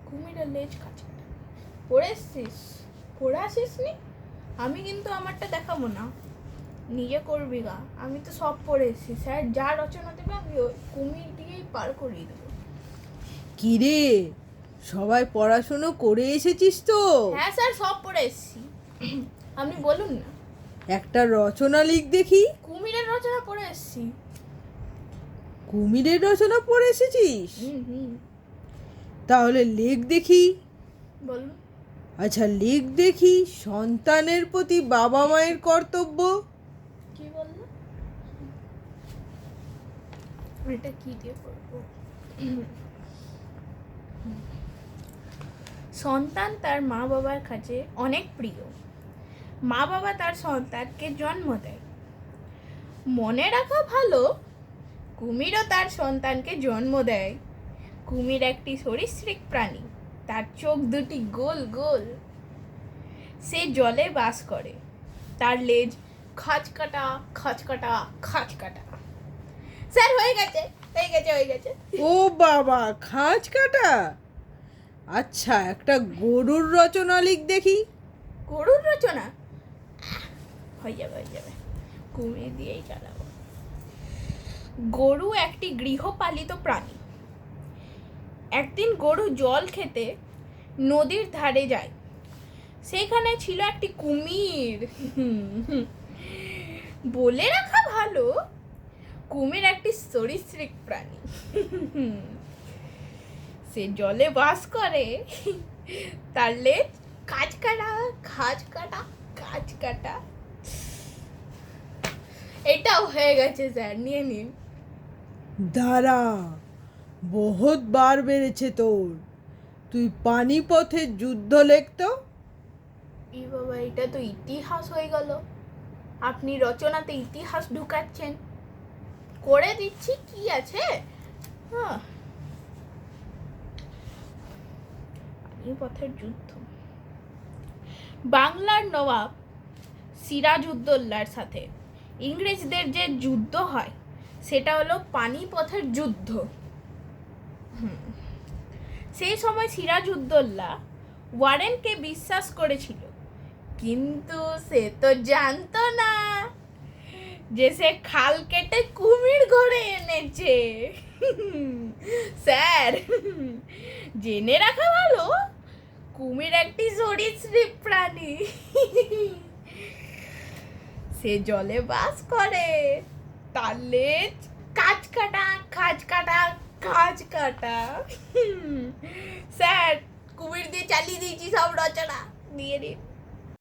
কুমিরের লেজ কাছে পড়ে এসছিস, পড়ে আসিস নি? আমি কিন্তু আমারটা দেখাবো না, নিজে করবি গা। আমি তো সব পড়ে এসেছি, স্যার যা রচনা দেবে আমি ওই কুমির দিয়েই পার করিয়ে দেবো। কি রে, সবাই পড়াশুনো করে এসেছিস তো? হ্যাঁ স্যার, সব পড়ে এসেছি। আপনি বলুন না। একটা রচনা লিখ দেখি। কুমিরের রচনা পড়ে এসেছি। কুমিরের রচনা পড়ে এসেছিস? হুম। তাহলে লেখ দেখি। বলুন। আচ্ছা, লেখ দেখি সন্তানের প্রতি বাবা মায়ের কর্তব্য। কি বললো? এটা কি দিয়ে করবো? সন্তান তার মা বাবার কাছে অনেক প্রিয়। মা বাবা তার সন্তানকে জন্ম দেয়। মনে রাখা ভালো, কুমিরও তার সন্তানকে জন্ম দেয়। কুমির একটি সরীসৃপ প্রাণী, তার চোখ দুটি গোল গোল। সে জলে বাস করে, তার লেজ খাঁচকাটা খাঁচকাটা খাঁচকাটা। স্যার হয়ে গেছে, হয়ে গেছে, হয়ে গেছে। ও বাবা, খাঁজ কাটা। আচ্ছা, একটা গরুর রচনা লিখ দেখি। গরুর রচনা হয়ে যাবে, হয়ে যাবে, কুমির দিয়েই চালাবো। গরু একটি গৃহপালিত প্রাণী। একদিন গরু জল খেতে নদীর ধারে যায়। সেখানে ছিল একটি কুমির। বলে রাখা ভালো, কুমির একটি সরীসৃপ প্রাণী। সে জলে বাস করে, তার লেজ কাজ কাটা খাজ কাটা কাজ কাটা। এটাও হয়ে গেছে স্যার, নিয়ে নিন। দাঁড়া, বহুত বার বেড়েছে তোর। তুই পানিপথের যুদ্ধ লেখ তো। ই বাবা, এটা তো ইতিহাস হয়ে গেল। আপনি রচনাতে ইতিহাস ঢুকাচ্ছেন। করে দিচ্ছি, কি আছে। পানিপথের যুদ্ধ। বাংলার নবাব সিরাজউদ্দৌলার সাথে ইংরেজদের যে যুদ্ধ হয় সেটা হলো পানিপথের যুদ্ধ। সেই সময় সিরাজউদ্দৌলা ওয়ারেনকে বিশ্বাস করেছিল, কিন্তু সে তো জানতো না যে সে খাল কেটে কুমির ঘরে এনেছে। স্যার, জেনে রাখা ভালো, কুমির একটি সরীসৃপ প্রাণী। সে জলে বাস করে, তার লেজ কাজ কাটা খাজ কাটা কাজ কাটা। স্যার, কুমির দিয়ে চালিয়ে দিয়েছি সব রচনা, দিয়ে দিন।